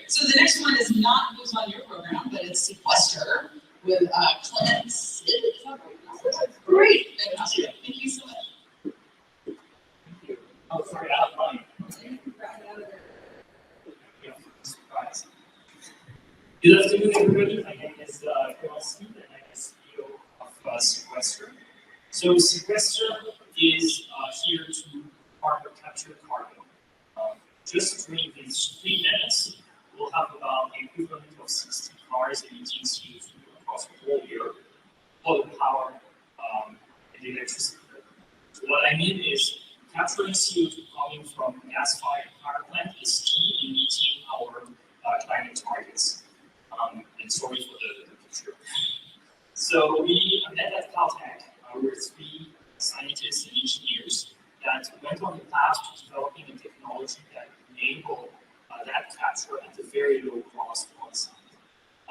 So the next one is not who's on your program, but it's sequester with Clement Cid. Is that right? Great. Fantastic. Thank you so much. Oh, sorry, I have money. Good afternoon, everybody. My name is Clement Cid, and I'm the CEO of Sequester. So Sequester is here to carbon capture carbon. Just during these 3 minutes, we'll have about the equivalent of 60 cars emitting CO2 across the whole year, all the power and the electricity. So what I mean is capturing CO2 coming from gas-fired power plant is key in meeting our climate targets. And sorry for the picture. So we met at Caltech. We're 3 scientists and engineers that went on the path to developing a technology that enable that capture at a very low cost on site.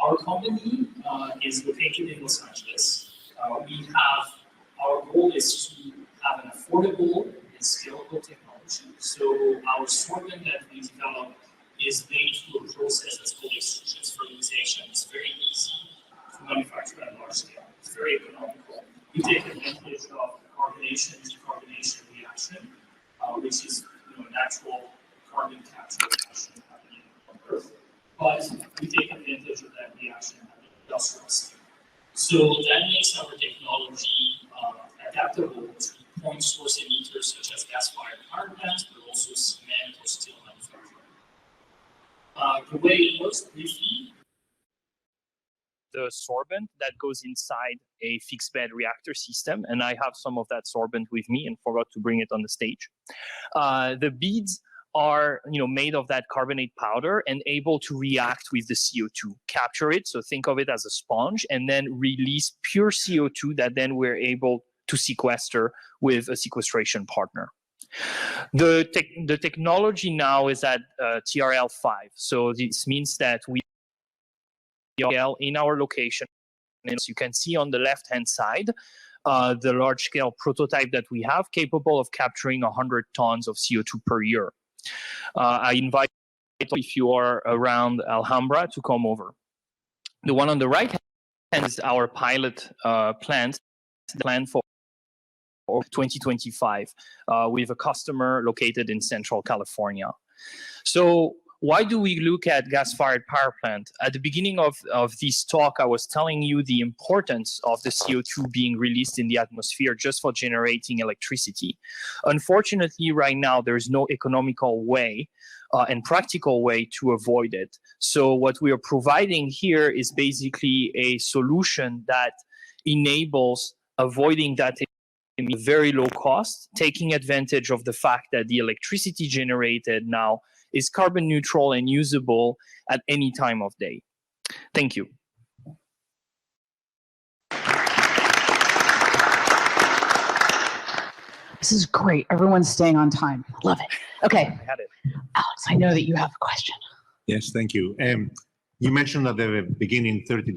Our company is located in Los Angeles. Our goal is to have an affordable and scalable technology. So our sorbent that we develop is made through a process that's called extrusion fertilization. It's very easy to manufacture at large scale. It's very economical. We take advantage of carbonation and decarbonation reaction, which is natural carbon capture reaction happening on Earth. But we take advantage of that reaction at the industrial scale. So that makes our technology adaptable to point source emitters such as gas-fired power plants, but also cement or steel manufacturing. The way it works briefly, the sorbent that goes inside a fixed bed reactor system, and I have some of that sorbent with me and forgot to bring it on the stage. The beads are made of that carbonate powder and able to react with the CO2, capture it, so think of it as a sponge, and then release pure CO2 that then we're able to sequester with a sequestration partner. The technology now is at TRL 5, so this means that we are in our location, and as you can see on the left-hand side, the large-scale prototype that we have capable of capturing 100 tons of CO2 per year. I invite you, if you are around Alhambra, to come over. The one on the right hand is our pilot plant for 2025 with a customer located in Central California. So why do we look at gas-fired power plant? At the beginning of this talk, I was telling you the importance of the CO2 being released in the atmosphere just for generating electricity. Unfortunately, right now, there's no economical way and practical way to avoid it. So what we are providing here is basically a solution that enables avoiding that in very low cost, taking advantage of the fact that the electricity generated now is carbon neutral and usable at any time of day. Thank you. This is great. Everyone's staying on time. Love it. Okay. I had it. Alex, I know that you have a question. Yes, thank you. You mentioned at the beginning 30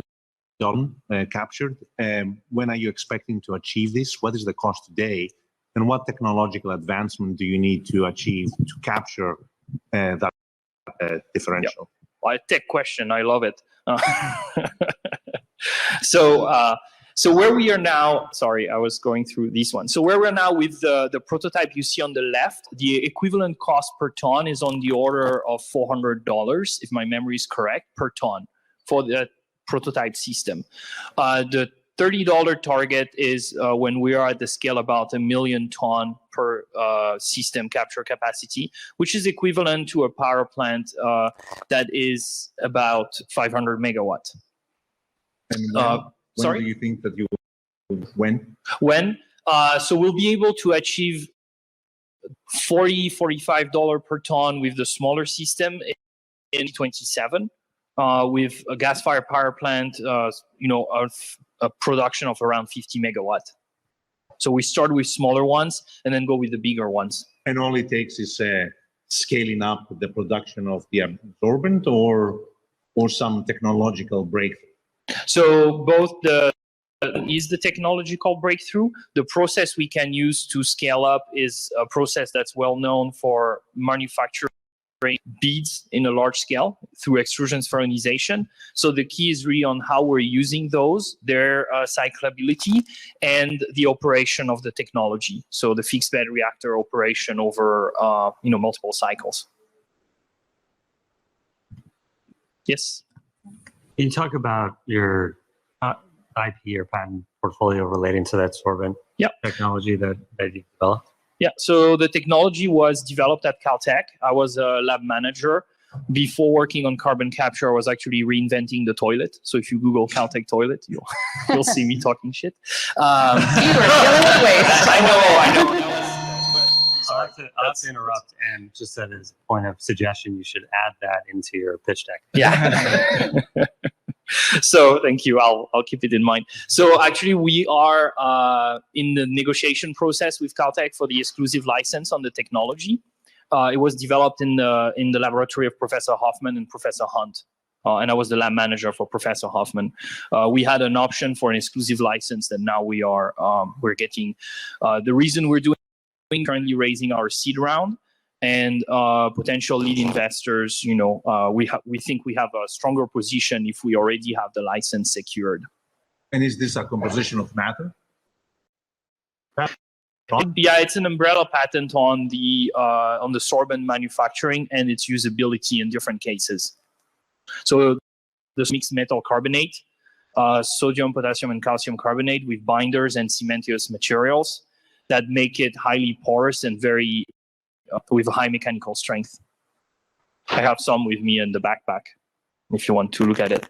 ton captured. When are you expecting to achieve this? What is the cost today? And what technological advancement do you need to achieve to capture that differential? Yep. Well, a tech question, I love it. So where we are now, sorry, I was going through this one. So where we're now with the prototype you see on the left, the equivalent cost per ton is on the order of $400, if my memory is correct, per ton for the prototype system. The $30 target is when we are at the scale about 1 million ton per system capture capacity, which is equivalent to a power plant that is about 500 megawatt. And when sorry? do you think that you will, when? When? So we'll be able to achieve $40, $45 per ton with the smaller system in 2027 with a gas-fired power plant, a production of around 50 megawatt. So we start with smaller ones and then go with the bigger ones. And all it takes is scaling up the production of the absorbent or some technological breakthrough? So both is the technological breakthrough. The process we can use to scale up is a process that's well known for manufacturing beads in a large scale through extrusion spheronization. So the key is really on how we're using those, their cyclability, and the operation of the technology. So the fixed bed reactor operation over multiple cycles. Yes. Can you talk about your IP or patent portfolio relating to that sorbent technology that you've developed? Yeah, so the technology was developed at Caltech. I was a lab manager. Before working on carbon capture, I was actually reinventing the toilet. So if you Google Caltech toilet, you'll see me talking shit. You are killing it waste. I know. I'll have to interrupt and just that as a point of suggestion, you should add that into your pitch deck. Yeah. So thank you. I'll keep it in mind. So actually, we are in the negotiation process with Caltech for the exclusive license on the technology. It was developed in the laboratory of Professor Hoffman and Professor Hunt, and I was the lab manager for Professor Hoffman. We had an option for an exclusive license that now we're getting. The reason we're currently raising our seed round. And potential lead investors, we think we have a stronger position if we already have the license secured. And is this a composition of matter? Yeah, it's an umbrella patent on the sorbent manufacturing and its usability in different cases. So this mixed metal carbonate, sodium, potassium, and calcium carbonate with binders and cementitious materials that make it highly porous and very with a high mechanical strength. I have some with me in the backpack, if you want to look at it.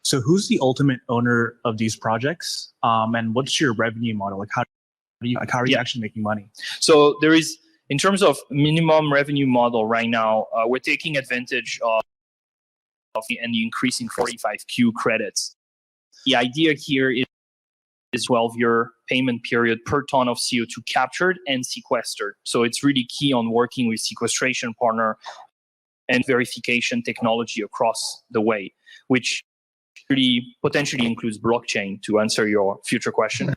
So who's the ultimate owner of these projects? And what's your revenue model? Like how are you actually making money? So there is, in terms of minimum revenue model right now, we're taking advantage of the increasing 45Q credits. The idea here is 12-year payment period per ton of CO2 captured and sequestered. So it's really key on working with sequestration partner and verification technology across the way, which really potentially includes blockchain, to answer your future question.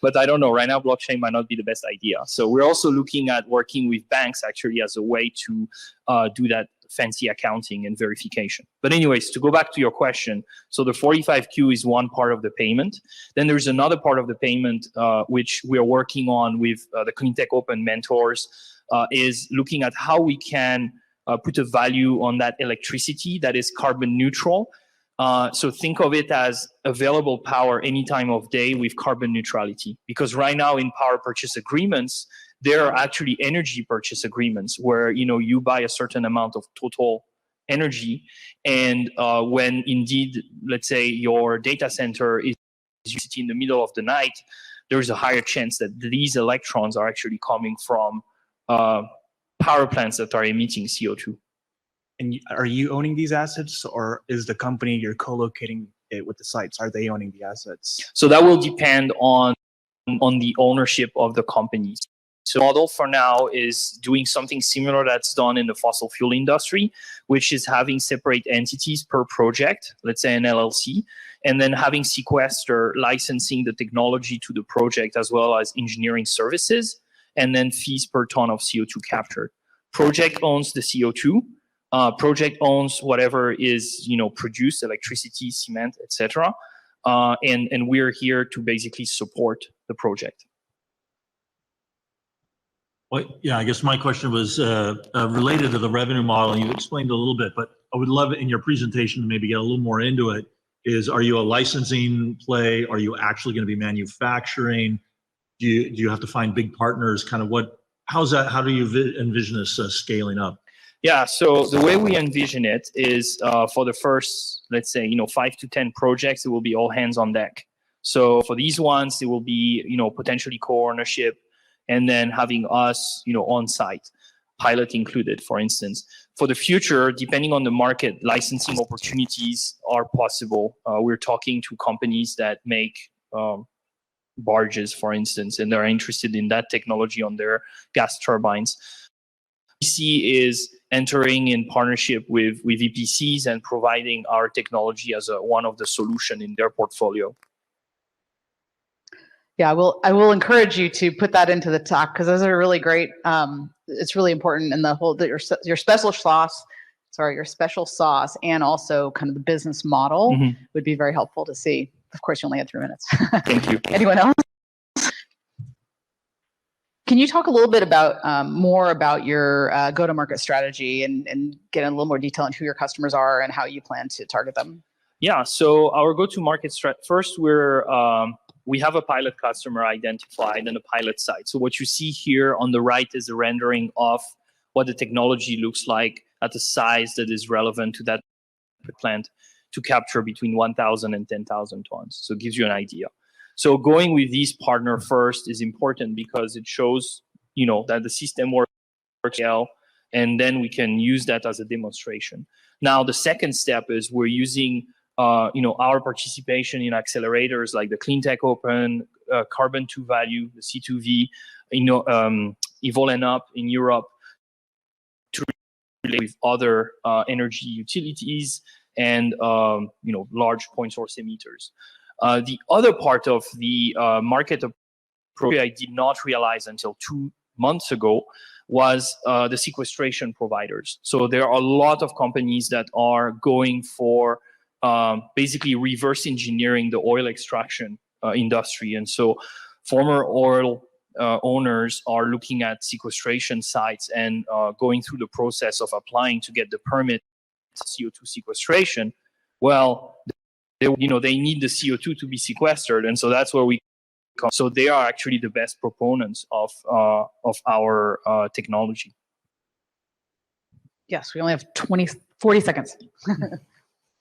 But I don't know, right now blockchain might not be the best idea. So we're also looking at working with banks actually as a way to do that fancy accounting and verification. But anyways, to go back to your question, so the 45Q is one part of the payment. Then there's another part of the payment which we are working on with the Cleantech Open mentors, is looking at how we can put a value on that electricity that is carbon neutral. So think of it as available power any time of day with carbon neutrality. Because right now in power purchase agreements, there are actually energy purchase agreements where you buy a certain amount of total energy, and when indeed, let's say your data center is in the middle of the night, there's a higher chance that these electrons are actually coming from power plants that are emitting CO2. And are you owning these assets, or is the company you're co-locating it with the sites, are they owning the assets? So that will depend on the ownership of the companies. So the model for now is doing something similar that's done in the fossil fuel industry, which is having separate entities per project, let's say an LLC, and then having sequester licensing the technology to the project as well as engineering services, and then fees per ton of CO2 captured. Project owns the CO2. Project owns whatever is produced, electricity, cement, etc. And we're here to basically support the project. Well, yeah, I guess my question was related to the revenue model. You explained a little bit, but I would love it in your presentation to maybe get a little more into it. Are you a licensing play? Are you actually going to be manufacturing? Do you have to find big partners? Kind of how do you envision this scaling up? Yeah, so the way we envision it is for the first, let's say, 5 to 10 projects, it will be all hands on deck. So for these ones, it will be, potentially co-ownership, and then having us, on site, pilot included, for instance. For the future, depending on the market, licensing opportunities are possible. We're talking to companies that make barges, for instance, and they're interested in that technology on their gas turbines. EPC is entering in partnership with EPCs and providing our technology as one of the solution in their portfolio. Yeah, I will encourage you to put that into the talk because those are really great. It's really important in the whole that your special sauce, your special sauce, and also kind of the business model would be very helpful to see. Of course, you only had 3 minutes. Thank you. Anyone else? Can you talk a little bit about more about your go-to-market strategy and get in a little more detail on who your customers are and how you plan to target them? Yeah. So our go-to-market strategy. First, we have a pilot customer identified and a pilot site. So what you see here on the right is a rendering of what the technology looks like at a size that is relevant to that plant to capture between 1,000 and 10,000 tons. So it gives you an idea. So going with these partner first is important because it shows, that the system works well, and then we can use that as a demonstration. Now, the second step is we're using our participation in accelerators like the Cleantech Open, Carbon 2 Value, the C2V, Evol and Up in Europe to relate with other energy utilities and large point source emitters. The other part of the market approach I did not realize until 2 months ago was the sequestration providers. So there are a lot of companies that are going for basically reverse engineering the oil extraction industry. And so former oil owners are looking at sequestration sites and going through the process of applying to get the permit CO2 sequestration. Well, they need the CO2 to be sequestered. And so that's where we come. So they are actually the best proponents of our technology. Yes, we only have 40 seconds.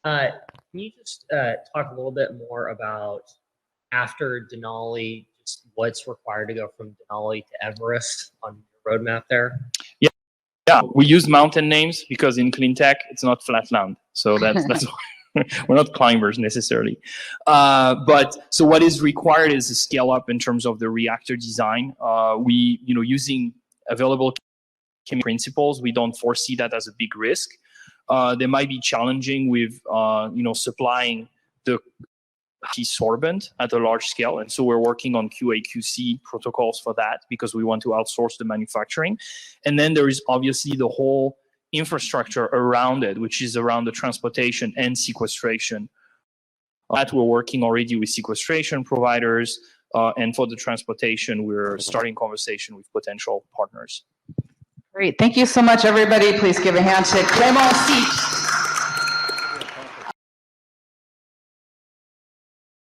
Can you just talk a little bit more about after Denali, just what's required to go from Denali to Everest on your roadmap there? Yeah, we use mountain names because in clean tech it's not flat land, so that's why we're not climbers necessarily. But so what is required is a scale up in terms of the reactor design. We using available chemical principles, we don't foresee that as a big risk. They might be challenging with supplying the sorbent at a large scale, and so we're working on QA/QC protocols for that because we want to outsource the manufacturing. And then there is obviously the whole infrastructure around it, which is around the transportation and sequestration. That we're working already with sequestration providers, and for the transportation, we're starting conversation with potential partners. Great. Thank you so much, everybody. Please give a hand to Clement Cid.